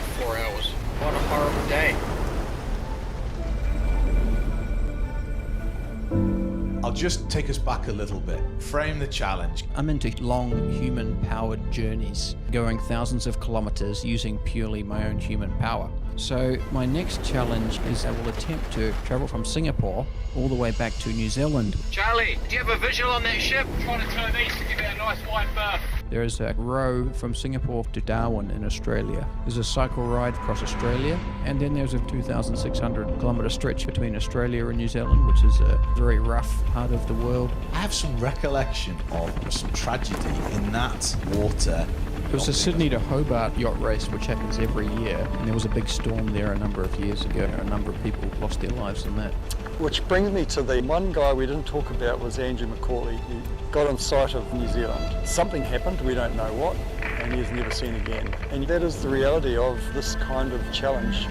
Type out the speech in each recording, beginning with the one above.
4 hours. What a horrible day. I'll just take us back a little bit. Frame the challenge. I'm into long human-powered journeys, going thousands of kilometers using purely my own human power. So my next challenge is I will attempt to travel from Singapore all the way back to New Zealand. Charlie, do you have a visual on that ship? Trying to turn east to give it a nice wide berth. There is a row from Singapore to Darwin in Australia. There's a cycle ride across Australia, and then there's a 2,600 kilometre stretch between Australia and New Zealand, which is a very rough part of the world. I have some recollection of some tragedy in that water. It was a Sydney to Hobart yacht race, which happens every year, and there was a big storm there a number of years ago. A number of people lost their lives in that. Which brings me to the one guy we didn't talk about was Andrew McCauley. He got on sight of New Zealand. Something happened, we don't know what, and he is never seen again. And that is the reality of this kind of challenge.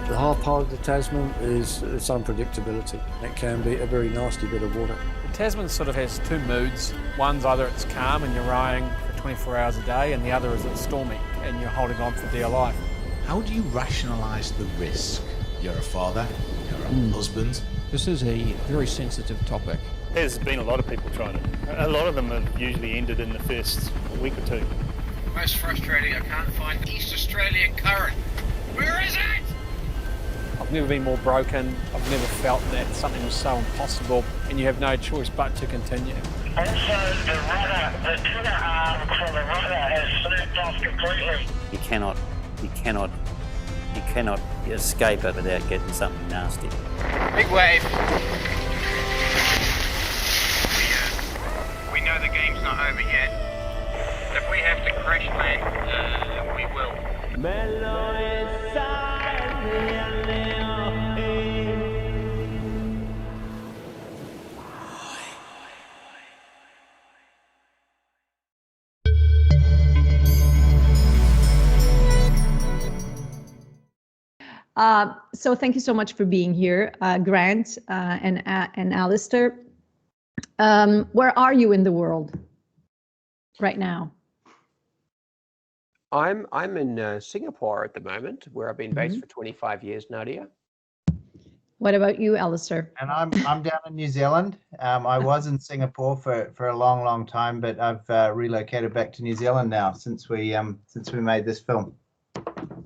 The hard part of the Tasman is its unpredictability. It can be a very nasty bit of water. The Tasman sort of has two moods. One's either it's calm and you're rowing for 24 hours a day, and the other is it's stormy and you're holding on for dear life. How do you rationalise the risk? You're a father, you're a husband. This is a very sensitive topic. There's been a lot of people trying it. A lot of them have usually ended in the first week or two. Most frustrating, I can't find the East Australian current. Where is it? I've never been more broken. I've never felt that something was so impossible and you have no choice but to continue. Also, the rudder, the tiller arm for the rudder has snapped off completely. You cannot escape it without getting something nasty. Big wave. We know the game's not over yet. If we have to crash land, we will. So thank you so much for being here, Grant and Alistair. Where are you in the world right now? I'm in Singapore at the moment, where I've been based for 25 years, Nadia. What about you, Alistair? And I'm down in New Zealand. I was in Singapore for a long time, but I've relocated back to New Zealand now since we made this film.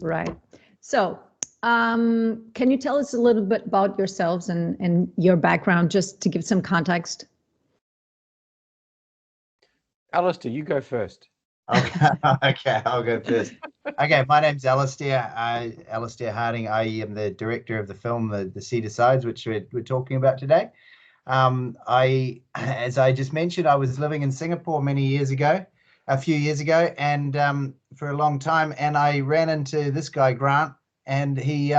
Right. So, can you tell us a little bit about yourselves and your background, just to give some context? Alistair, you go first. Okay, I'll go first. Okay, my name's Alistair. Alistair Harding. I am the director of the film, The Sea Decides, which we're talking about today. As I just mentioned, I was living in Singapore a few years ago, and for a long time, and I ran into this guy, Grant, and he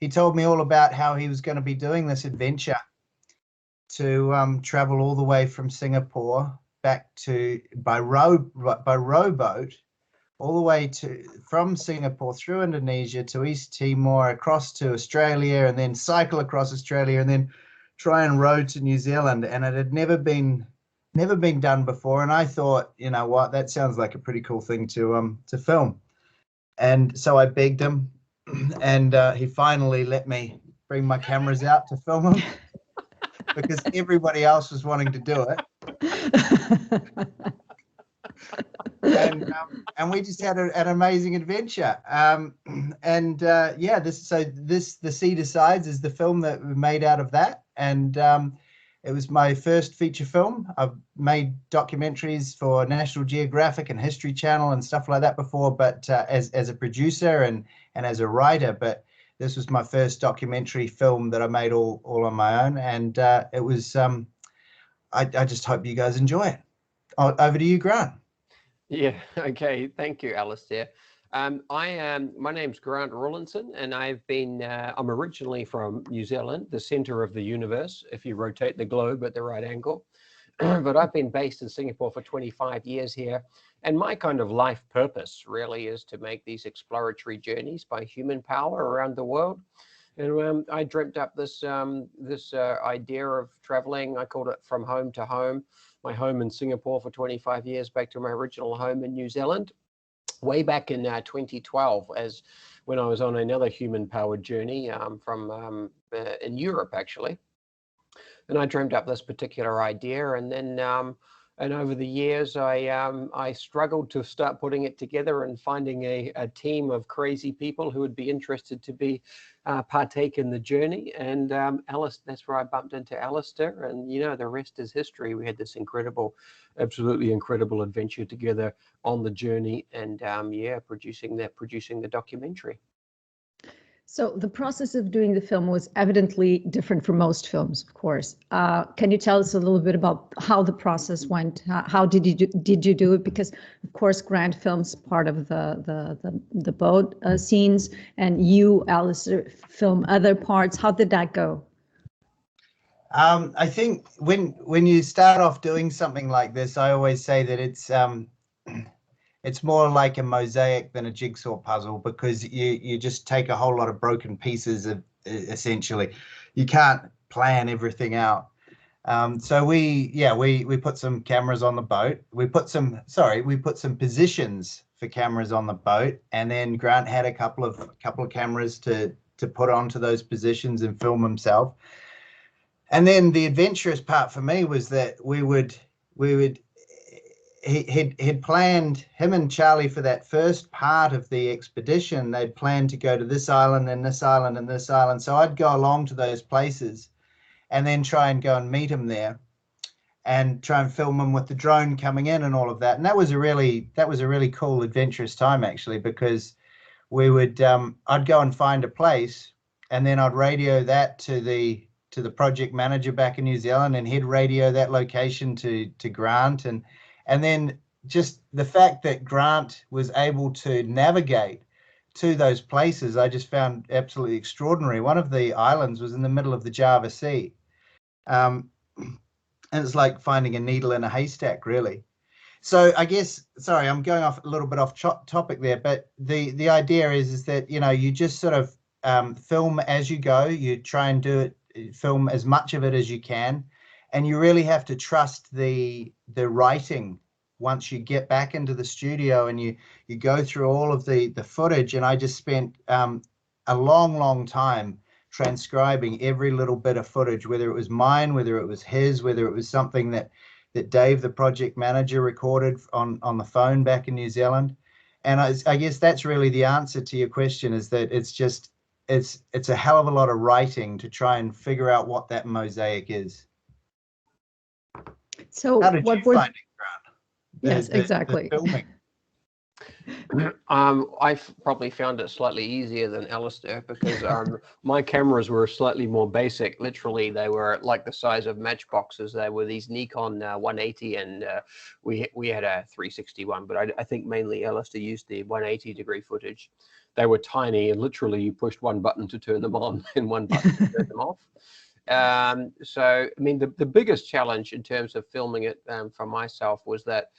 told me all about how he was going to be doing this adventure to travel all the way from Singapore back to by rowboat all the way from Singapore through Indonesia to East Timor, across to Australia, and then cycle across Australia, and then try and row to New Zealand. And it had never been done before, and I thought, you know what, that sounds like a pretty cool thing to film. And so I begged him, and he finally let me bring my cameras out to film him because everybody else was wanting to do it. And we just had an amazing adventure. The Sea Decides is the film that we made out of that, and it was my first feature film. I've made documentaries for National Geographic and History Channel and stuff like that before, but as a producer and as a writer. But this was my first documentary film that I made all on my own, and it was. I just hope you guys enjoy it. Over to you, Grant. Yeah. Okay. Thank you, Alistair. My name's Grant Rawlinson, and I'm originally from New Zealand, the center of the universe, if you rotate the globe at the right angle. But I've been based in Singapore for 25 years here. And my kind of life purpose really is to make these exploratory journeys by human power around the world. And I dreamt up this idea of traveling. I called it From Home to Home. My home in Singapore for 25 years, back to my original home in New Zealand. way back in 2012, as when I was on another human-powered journey in Europe, actually. And I dreamed up this particular idea, and then and over the years, I struggled to start putting it together and finding a team of crazy people who would be interested to be partake in the journey. And Alice, that's where I bumped into Alistair, and you know, the rest is history. We had this incredible, absolutely incredible adventure together on the journey, and yeah, producing the documentary. So the process of doing the film was evidently different from most films, of course. Can you tell us a little bit about how the process went? How did you do it? Because of course, Grant films part of the boat scenes, and you, Alistair, film other parts. How did that go? I think when you start off doing something like this, I always say that it's more like a mosaic than a jigsaw puzzle, because you just take a whole lot of broken pieces essentially. You can't plan everything out. So we put some cameras on the boat. We put some positions for cameras on the boat, and then Grant had a couple of cameras to put onto those positions and film himself. And then the adventurous part for me was that he'd planned, him and Charlie, for that first part of the expedition, they'd planned to go to this island and this island and this island. So I'd go along to those places and then try and go and meet him there and try and film him with the drone coming in and all of that. And that was a really cool, adventurous time, actually, because we would, I'd go and find a place, and then I'd radio that to the project manager back in New Zealand, and he'd radio that location to Grant. And then just the fact that Grant was able to navigate to those places, I just found absolutely extraordinary. One of the islands was in the middle of the Java Sea. And it's like finding a needle in a haystack, really. So I guess, sorry, I'm going off a little bit off topic there, but the idea is that, you know, you just sort of film as you go. You try and film as much of it as you can. And you really have to trust the writing once you get back into the studio and you go through all of the footage. And I just spent a long time transcribing every little bit of footage, whether it was mine, whether it was his, whether it was something that Dave, the project manager, recorded on the phone back in New Zealand. And I guess that's really the answer to your question, is that it's a hell of a lot of writing to try and figure out what that mosaic is. So how did you find it, Grant? Yes, exactly. The filming. I probably found it slightly easier than Alistair, because my cameras were slightly more basic. Literally, they were like the size of matchboxes. They were these Nikon 180, and we had a 361, but I think mainly Alistair used the 180-degree footage. They were tiny, and literally you pushed one button to turn them on and one button to turn them off. So, I mean, the biggest challenge in terms of filming it for myself was that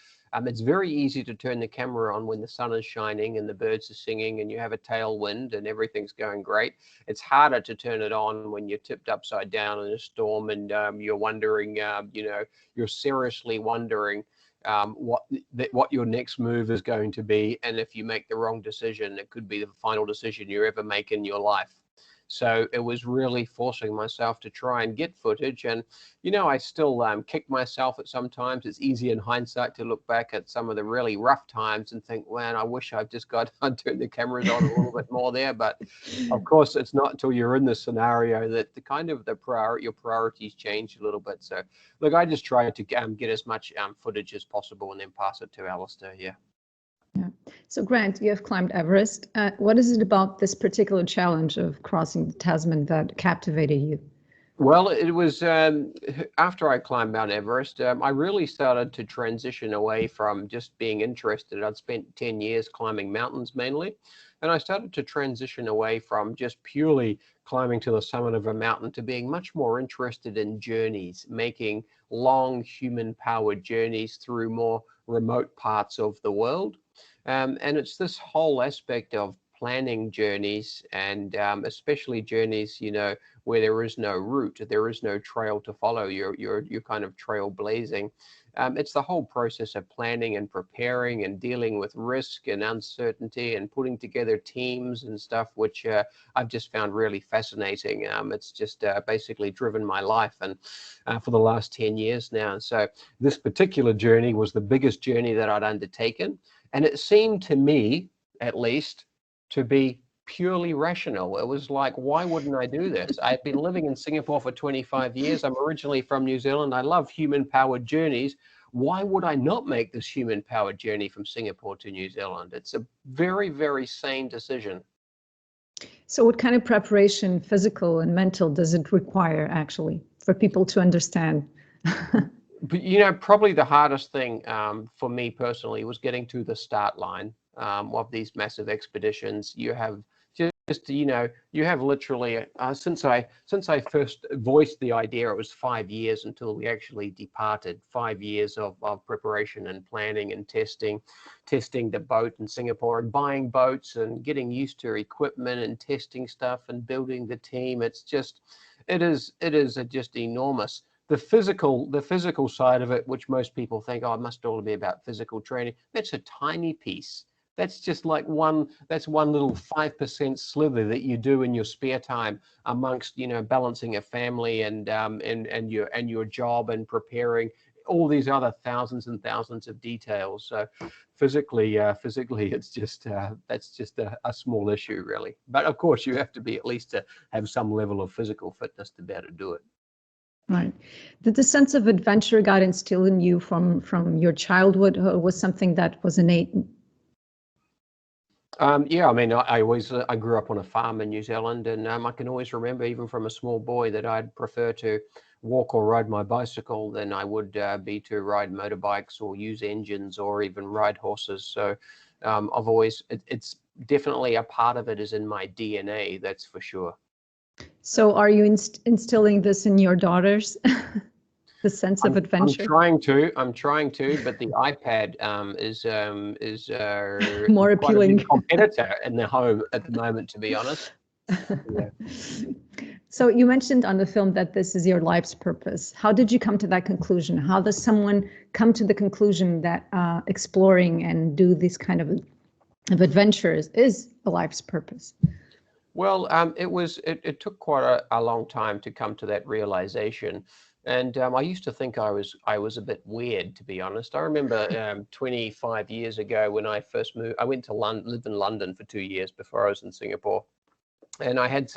it's very easy to turn the camera on when the sun is shining and the birds are singing and you have a tailwind and everything's going great. It's harder to turn it on when you're tipped upside down in a storm and you're wondering, you know, you're seriously wondering what your next move is going to be. And if you make the wrong decision, it could be the final decision you ever make in your life. So it was really forcing myself to try and get footage. And, you know, I still kick myself at some times. It's easy in hindsight to look back at some of the really rough times and think, man, I wish I'd just I'd turned the cameras on a little bit more there. But of course, it's not until you're in the scenario that your priorities change a little bit. So look, I just try to get as much footage as possible and then pass it to Alistair. Yeah. Yeah. So Grant, you have climbed Everest. What is it about this particular challenge of crossing the Tasman that captivated you? Well, it was after I climbed Mount Everest, I really started to transition away from just being interested. I'd spent 10 years climbing mountains mainly, and I started to transition away from just purely climbing to the summit of a mountain to being much more interested in journeys, making long human-powered journeys through more remote parts of the world. And it's this whole aspect of planning journeys, and especially journeys, you know, where there is no route, there is no trail to follow. You're kind of trailblazing. It's the whole process of planning and preparing and dealing with risk and uncertainty and putting together teams and stuff, which I've just found really fascinating. It's just basically driven my life, and for the last 10 years now. And so this particular journey was the biggest journey that I'd undertaken. And it seemed to me, at least, to be purely rational. It was like, why wouldn't I do this? I've been living in Singapore for 25 years. I'm originally from New Zealand. I love human-powered journeys. Why would I not make this human-powered journey from Singapore to New Zealand? It's a very, very sane decision. So what kind of preparation, physical and mental, does it require, actually, for people to understand? But, you know, probably the hardest thing for me personally was getting to the start line of these massive expeditions. You have just, you know, you have literally, since I first voiced the idea, it was 5 years until we actually departed. 5 years of preparation and planning and testing the boat in Singapore and buying boats and getting used to equipment and testing stuff and building the team. It's just, it is just enormous. The physical side of it, which most people think, oh, it must all be about physical training. That's a tiny piece. That's just like one little 5% slither that you do in your spare time amongst, you know, balancing a family and your job and preparing all these other thousands and thousands of details. So physically, it's just that's just a small issue, really. But of course, you have to be at least to have some level of physical fitness to be able to do it. Right. Did the sense of adventure got instilled in you from your childhood, or was something that was innate? Yeah, I mean, I grew up on a farm in New Zealand, and I can always remember, even from a small boy, that I'd prefer to walk or ride my bicycle than I would be to ride motorbikes or use engines or even ride horses. So I've always, it's definitely a part of it is in my DNA, that's for sure. So are you instilling this in your daughters? The sense of adventure? I'm trying to, but the iPad is more appealing. Competitor in the home at the moment, to be honest. Yeah. So you mentioned on the film that this is your life's purpose. How did you come to that conclusion? How does someone come to the conclusion that exploring and do this kind of adventures is a life's purpose? Well, it took quite a long time to come to that realization. And I used to think I was a bit weird, to be honest. I remember 25 years ago when I first moved, I went to live in London for 2 years before I was in Singapore. And I had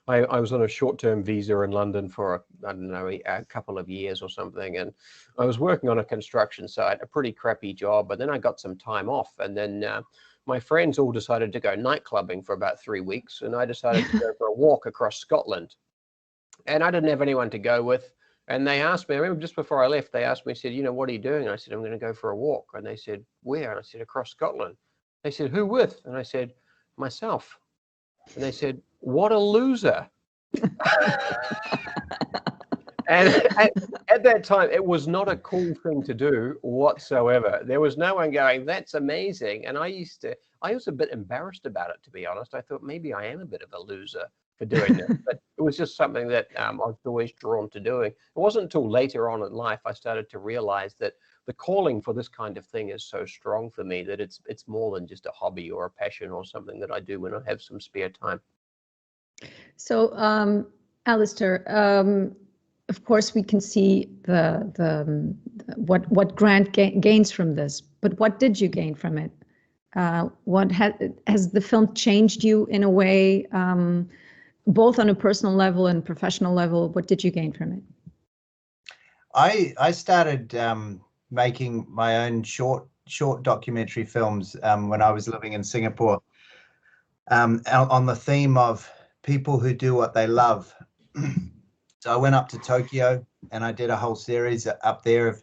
I was on a short-term visa in London for, I don't know, a couple of years or something. And I was working on a construction site, a pretty crappy job. But then I got some time off. And then my friends all decided to go night clubbing for about 3 weeks. And I decided to go for a walk across Scotland. And I didn't have anyone to go with. And they asked me, I remember just before I left, they asked me, said, you know, what are you doing? And I said, I'm going to go for a walk. And they said, where? And I said, across Scotland. They said, who with? And I said, myself. And they said, what a loser. And at that time, it was not a cool thing to do whatsoever. There was no one going, that's amazing. And I was a bit embarrassed about it, to be honest. I thought maybe I am a bit of a loser for doing this, but it was just something that I was always drawn to doing. It wasn't until later on in life I started to realize that the calling for this kind of thing is so strong for me that it's more than just a hobby or a passion or something that I do when I have some spare time. So, Alistair, of course, we can see what Grant gains from this, but what did you gain from it? What has the film changed you in a way? Both on a personal level and professional level, what did you gain from it? I started making my own short documentary films when I was living in Singapore, on the theme of people who do what they love. So I went up to Tokyo and I did a whole series up there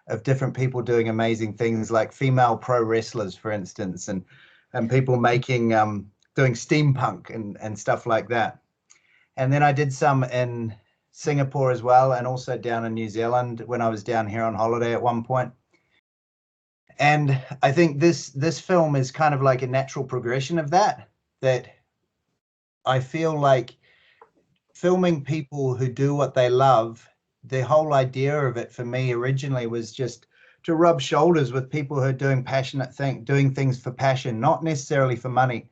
of different people doing amazing things, like female pro wrestlers, for instance, and people making doing steampunk and stuff like that. And then I did some in Singapore as well, and also down in New Zealand when I was down here on holiday at one point. And I think this film is kind of like a natural progression of that. that I feel like filming people who do what they love, the whole idea of it for me originally was just to rub shoulders with people who are doing doing things for passion, not necessarily for money.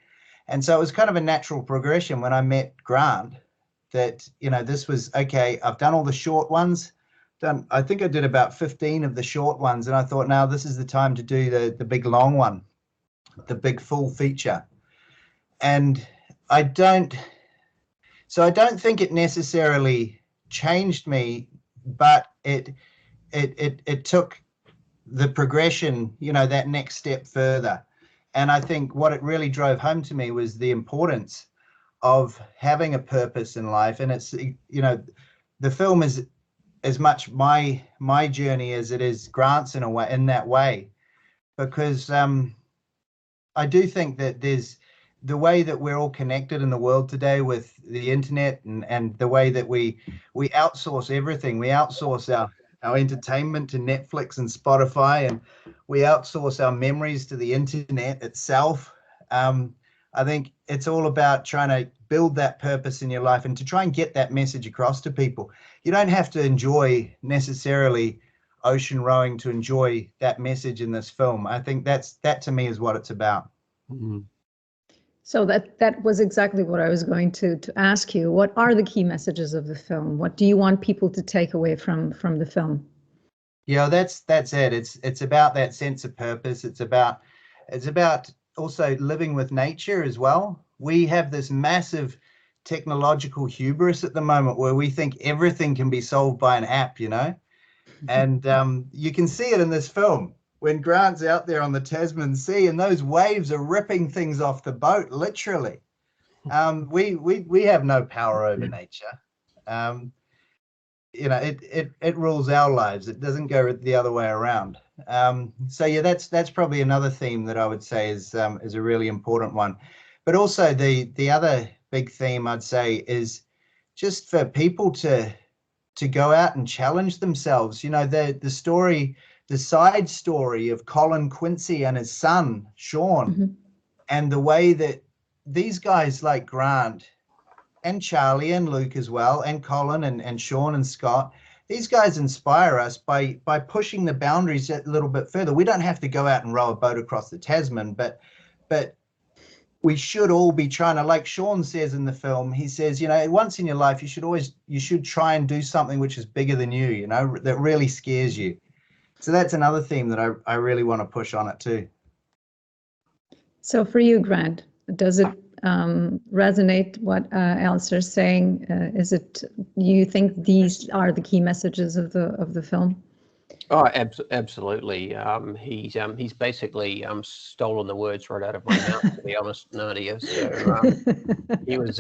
And so it was kind of a natural progression when I met Grant that, you know, this was, okay, I've done all the short ones. I think I did about 15 of the short ones. And I thought, now this is the time to do the big long one, the big full feature. And I don't think it necessarily changed me, but it took the progression, you know, that next step further. And I think what it really drove home to me was the importance of having a purpose in life. And it's, you know, the film is as much my journey as it is Grant's in a way, in that way, because I do think that there's the way that we're all connected in the world today with the internet and the way that we outsource everything. We outsource our entertainment to Netflix and Spotify, and we outsource our memories to the internet itself. I think it's all about trying to build that purpose in your life and to try and get that message across to people. You don't have to enjoy necessarily ocean rowing to enjoy that message in this film. I think that to me is what it's about. Mm-hmm. So that was exactly what I was going to ask you. What are the key messages of the film? What do you want people to take away from the film? Yeah, that's it. It's about that sense of purpose. It's about also living with nature as well. We have this massive technological hubris at the moment where we think everything can be solved by an app, you know? And you can see it in this film when Grant's out there on the Tasman Sea and those waves are ripping things off the boat, literally. We have no power over nature. You know, it rules our lives. It doesn't go the other way around. So yeah, that's probably another theme that I would say is a really important one. But also the other big theme I'd say is just for people to go out and challenge themselves. You know, the side story of Colin Quincy and his son, Sean, mm-hmm. and the way that these guys like Grant and Charlie and Luke as well, and Colin and Sean and Scott, these guys inspire us by pushing the boundaries a little bit further. We don't have to go out and row a boat across the Tasman, but we should all be trying to, like Sean says in the film, he says, you know, once in your life, you should try and do something which is bigger than you know, that really scares you. So that's another theme that I really want to push on it too. So for you, Grant, does it resonate what Alistair's saying? You think these are the key messages of the film? Oh, absolutely. He's basically stolen the words right out of my mouth, to be honest, Nadia. So he was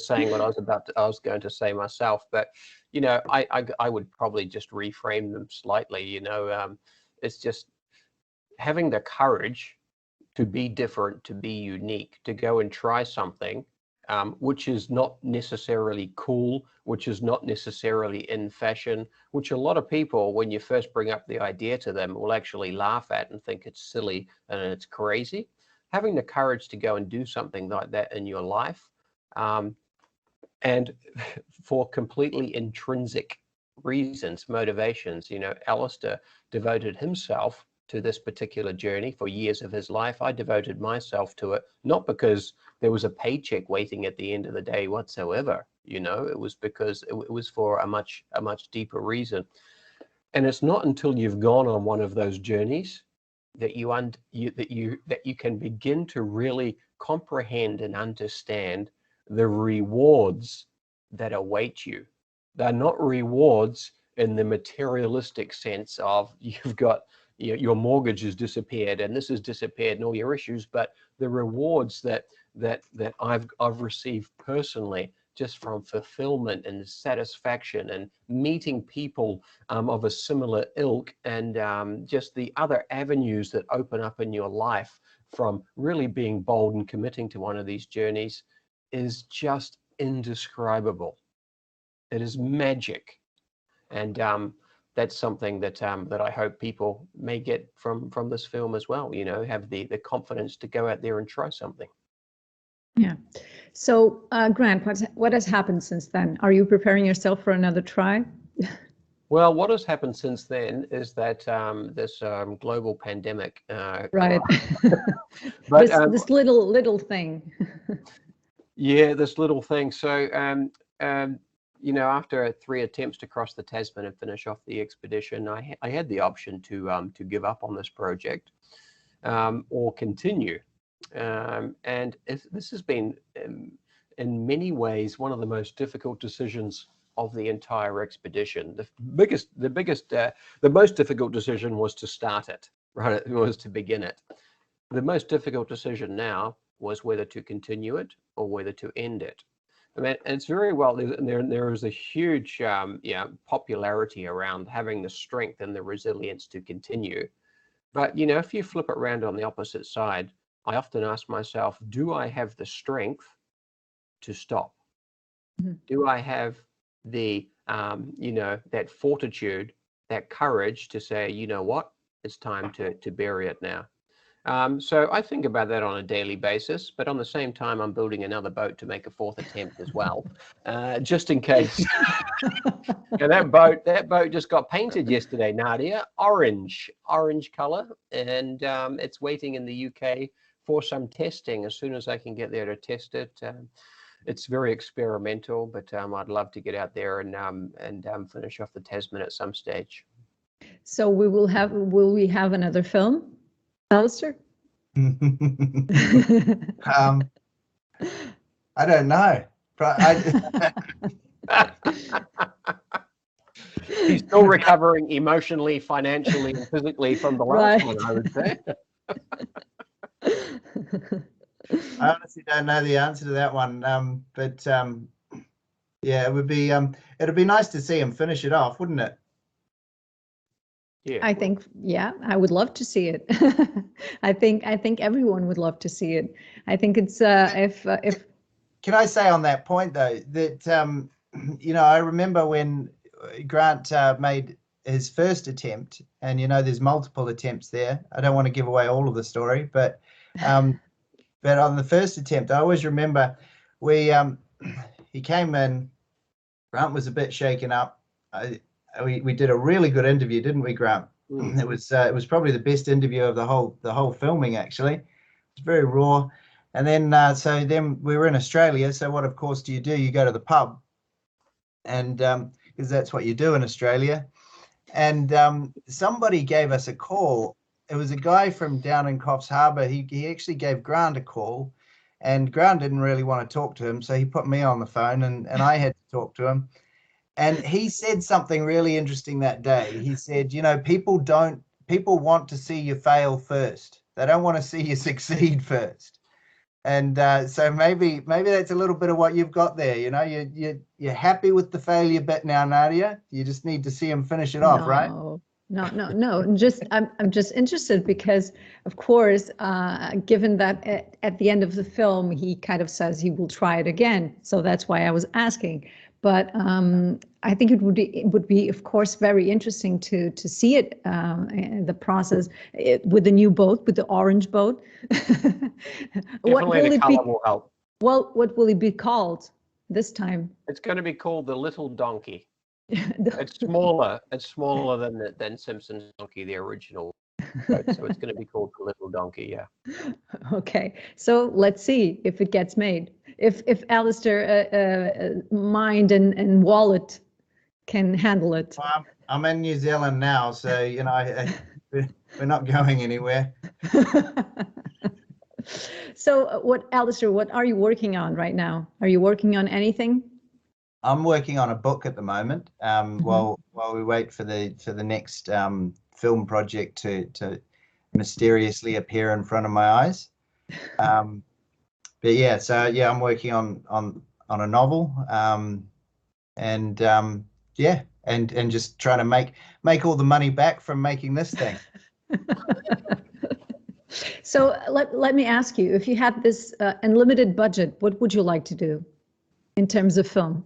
saying what I was going to say myself, but you know, I would probably just reframe them slightly. You know, it's just having the courage to be different, to be unique, to go and try something which is not necessarily cool, which is not necessarily in fashion, which a lot of people, when you first bring up the idea to them, will actually laugh at and think it's silly and it's crazy. Having the courage to go and do something like that in your life, and for completely intrinsic reasons, motivations. You know, Alistair devoted himself to this particular journey for years of his life. I devoted myself to it, not because there was a paycheck waiting at the end of the day whatsoever. You know, it was because it was for a much deeper reason. And it's not until you've gone on one of those journeys that you can begin to really comprehend and understand the rewards that await you. They're not rewards in the materialistic sense of you've got your mortgage has disappeared and this has disappeared and all your issues, but the rewards that I've received personally, just from fulfillment and satisfaction and meeting people of a similar ilk, and just the other avenues that open up in your life from really being bold and committing to one of these journeys, is just indescribable. It is magic. And that's something that I hope people may get from this film as well, you know, have the confidence to go out there and try something. Yeah. So, Grant, what has happened since then? Are you preparing yourself for another try? Well, what has happened since then is that this global pandemic. Right. But this little thing. yeah, this little thing. So, you know, after 3 attempts to cross the Tasman and finish off the expedition, I had the option to give up on this project or continue. And this has been, in many ways, one of the most difficult decisions of the entire expedition. The most difficult decision was to start it, right? It was to begin it. The most difficult decision now was whether to continue it or whether to end it. I mean, it's very well, there is a huge popularity around having the strength and the resilience to continue. But, you know, if you flip it around on the opposite side, I often ask myself, do I have the strength to stop? Mm-hmm. Do I have the, you know, that fortitude, that courage to say, you know what, it's time to bury it now. So I think about that on a daily basis, but on the same time, I'm building another boat to make a 4th attempt as well, just in case. And that boat just got painted yesterday, Nadia, orange color, and it's waiting in the UK for some testing. As soon as I can get there to test it, it's very experimental, but I'd love to get out there and finish off the Tasman at some stage. So will we have another film, Alistair? I don't know. He's still recovering emotionally, financially, and physically from the last one, I would say. I honestly don't know the answer to that one, but yeah, it'd be nice to see him finish it off, wouldn't it? Yeah. I think, yeah, I would love to see it. I think everyone would love to see it. I think it's if. Can I say on that point though that you know, I remember when Grant made his first attempt, and you know, there's multiple attempts there. I don't want to give away all of the story, but on the first attempt, I always remember he came in. Grant was a bit shaken up. We did a really good interview, didn't we, Grant? It was probably the best interview of the whole filming, actually. It's very raw. And then so then we were in Australia. So what, of course, do? You go to the pub, and because that's what you do in Australia. And somebody gave us a call. It was a guy from down in Coffs Harbour. He actually gave Grant a call, and Grant didn't really want to talk to him, so he put me on the phone, and I had to talk to him. And he said something really interesting that day. He said, you know, people want to see you fail first. They don't want to see you succeed first. And so maybe that's a little bit of what you've got there. You know, you're happy with the failure bit now, Nadia. You just need to see him finish it off, right? No. I'm just interested because, of course, given that at the end of the film, he kind of says he will try it again. So that's why I was asking. But I think it would be, of course, very interesting to see it, the process with the new boat, with the orange boat. What will it be? Will help. Well, what will it be called this time? It's going to be called the Little Donkey. It's smaller. It's smaller than Simpson's Donkey, the original. So it's going to be called the Little Donkey. Yeah. Okay. So let's see if it gets made. If Alistair mind and wallet can handle it. Well, I'm in New Zealand now, so you know we're not going anywhere. So Alistair, what are you working on right now? Are you working on anything? I'm working on a book at the moment. While we wait for the next film project to mysteriously appear in front of my eyes. But yeah, so yeah, I'm working on a novel, and just trying to make all the money back from making this thing. So let me ask you, if you had this unlimited budget, what would you like to do in terms of film?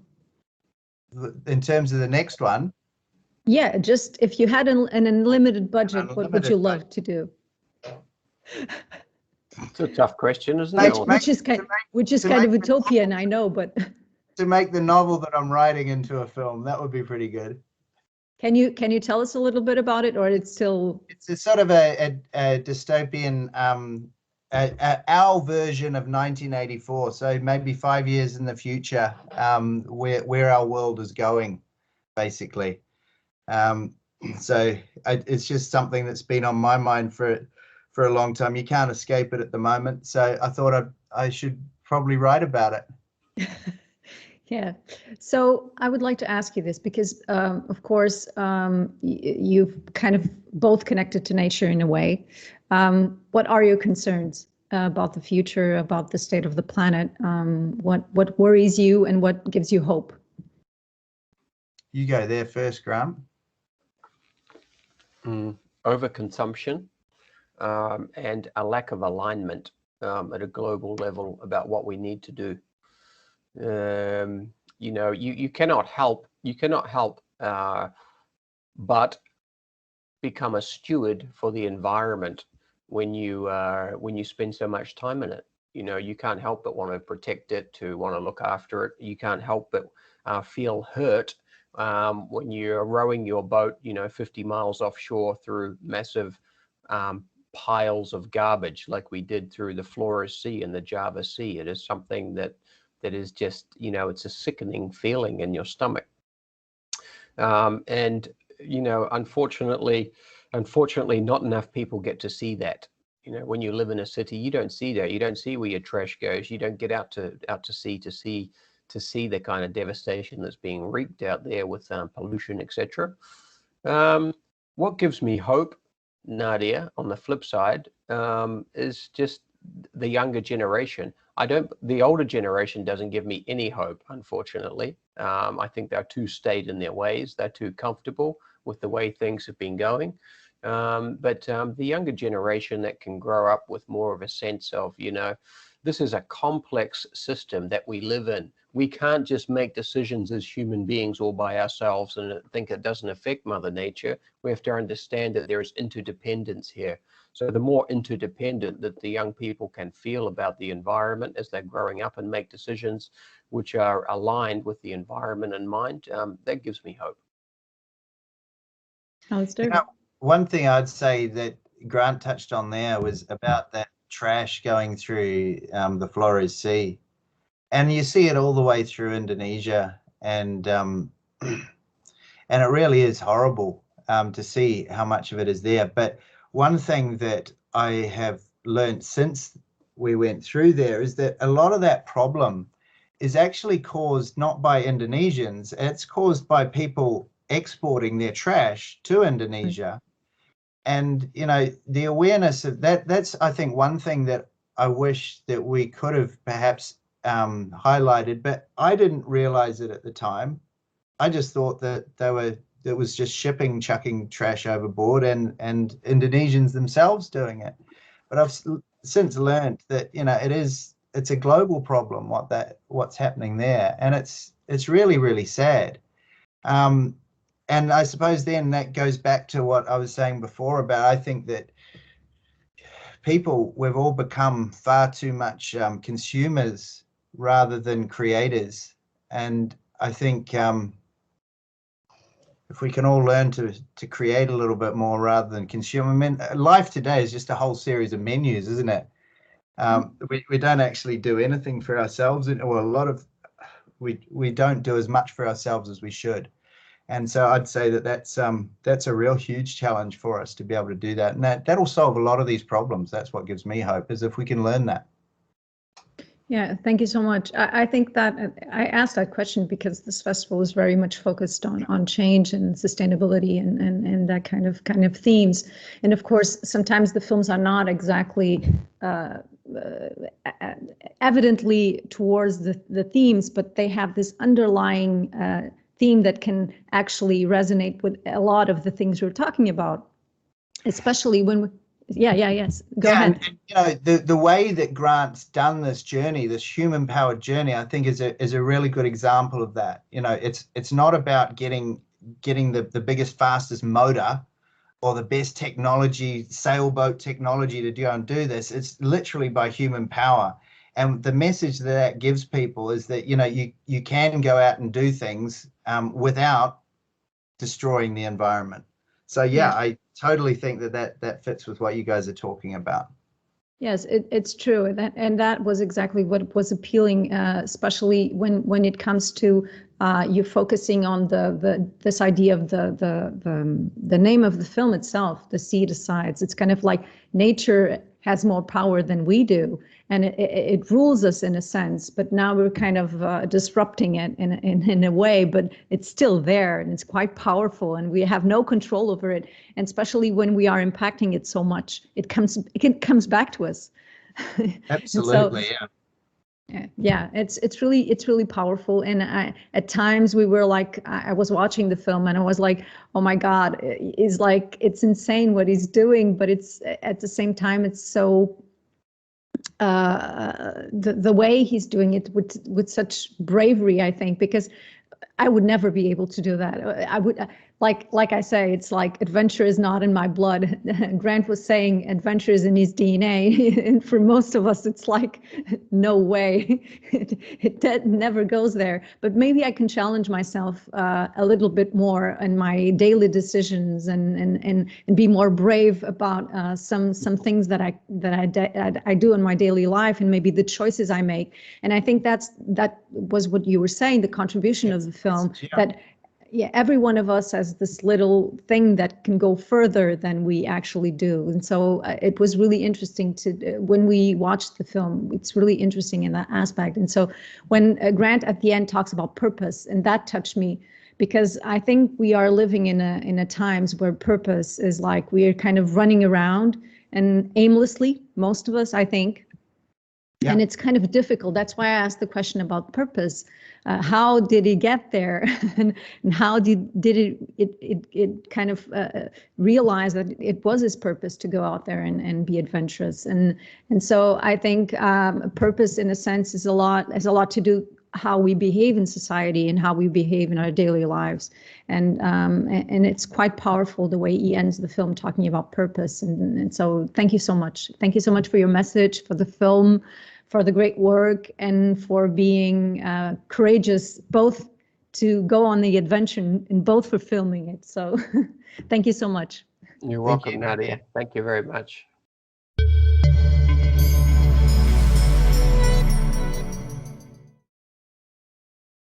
In terms of the next one? Yeah, just if you had an unlimited budget, what would you love to do? It's a tough question, isn't it? Which is kind of utopian, I know, but to make the novel that I'm writing into a film, that would be pretty good. Can you tell us a little bit about it, or it's still? It's a sort of a dystopian, our version of 1984. So maybe 5 years in the future, where our world is going, basically. So it's just something that's been on my mind for a long time. You can't escape it at the moment. So I thought I should probably write about it. Yeah. So I would like to ask you this because, of course, you've kind of both connected to nature in a way. What are your concerns about the future, about the state of the planet? What worries you and what gives you hope? You go there first, Grant. Overconsumption and a lack of alignment at a global level about what we need to do. You know, you cannot help but become a steward for the environment when you spend so much time in it. You know, you can't help but want to protect it, to want to look after it. You can't help but feel hurt when you're rowing your boat, 50 miles offshore through massive piles of garbage like we did through the Flores Sea and the Java Sea. It is something that is just, it's a sickening feeling in your stomach. And, unfortunately, not enough people get to see that. When you live in a city, you don't see that. You don't see where your trash goes. You don't get out to sea to see the kind of devastation that's being wreaked out there with pollution, etc. What gives me hope, Nadia, on the flip side, is just the younger generation. The older generation doesn't give me any hope, unfortunately. I think they're too staid in their ways. They're too comfortable with the way things have been going. But the younger generation that can grow up with more of a sense of, this is a complex system that we live in. We can't just make decisions as human beings all by ourselves and think it doesn't affect Mother Nature. We have to understand that there is interdependence here. So the more interdependent that the young people can feel about the environment as they're growing up and make decisions which are aligned with the environment in mind, that gives me hope. Alistair? One thing I'd say that Grant touched on there was about that trash going through the Flores Sea. And you see it all the way through Indonesia. And it really is horrible to see how much of it is there. But one thing that I have learned since we went through there is that a lot of that problem is actually caused not by Indonesians, it's caused by people exporting their trash to Indonesia. And, the awareness of that's, I think, one thing that I wish that we could have perhaps highlighted, but I didn't realize it at the time. I just thought that it was just shipping, chucking trash overboard and Indonesians themselves doing it. But I've since learned that, it's a global problem, what's happening there. And it's really, really sad. And I suppose then that goes back to what I was saying before about, I think that we've all become far too much consumers rather than creators. And I think if we can all learn to create a little bit more rather than consume. I mean, life today is just a whole series of menus, isn't it? We don't actually do anything for ourselves, or we don't do as much for ourselves as we should. And so I'd say that's a real huge challenge for us to be able to do that. And that'll solve a lot of these problems. That's what gives me hope, is if we can learn that. Yeah, thank you so much. I think that I asked that question because this festival is very much focused on change and sustainability and that kind of themes. And of course, sometimes the films are not exactly evidently towards the themes, but they have this underlying theme that can actually resonate with a lot of the things we're talking about, especially when Go ahead. And, the way that Grant's done this journey, this human-powered journey, I think is a really good example of that. It's not about getting the biggest, fastest motor or the best technology, sailboat technology to go and do this. It's literally by human power. And the message that gives people is that, you know, you can go out and do things without destroying the environment. So yeah, I totally think that fits with what you guys are talking about. Yes, it's true, and that was exactly what was appealing, especially when it comes to you focusing on this idea of the name of the film itself, The Sea Decides. It's kind of like nature has more power than we do, and it rules us in a sense. But now we're kind of disrupting it in a way, but it's still there and it's quite powerful, and we have no control over it. And especially when we are impacting it so much, it comes back to us. Absolutely, yeah. It's really powerful. And at times we were like, I was watching the film and I was like, oh my God, it's insane what he's doing, but it's at the same time it's so the way he's doing it with such bravery, I think, because I would never be able to do that. I would, like I say, it's like adventure is not in my blood. Grant was saying adventure is in his DNA, and for most of us, it's like no way. It never goes there. But maybe I can challenge myself a little bit more in my daily decisions and be more brave about some things that I do in my daily life, and maybe the choices I make. And I think that was what you were saying, the contribution of the film, that every one of us has this little thing that can go further than we actually do. And so it was really interesting when we watched the film, it's really interesting in that aspect. And so when Grant at the end talks about purpose, and that touched me, because I think we are living in a times where purpose is like we are kind of running around and aimlessly, most of us, I think. Yeah. And it's kind of difficult. That's why I asked the question about purpose. How did he get there, and how did it kind of realize that it was his purpose to go out there and be adventurous? And so I think purpose, in a sense, has a lot to do how we behave in society and how we behave in our daily lives. And it's quite powerful the way he ends the film talking about purpose. And so thank you so much. Thank you so much for your message, for the film, for the great work, and for being courageous, both to go on the adventure and both for filming it. So thank you so much. You're welcome, Nadia. Thank you very much.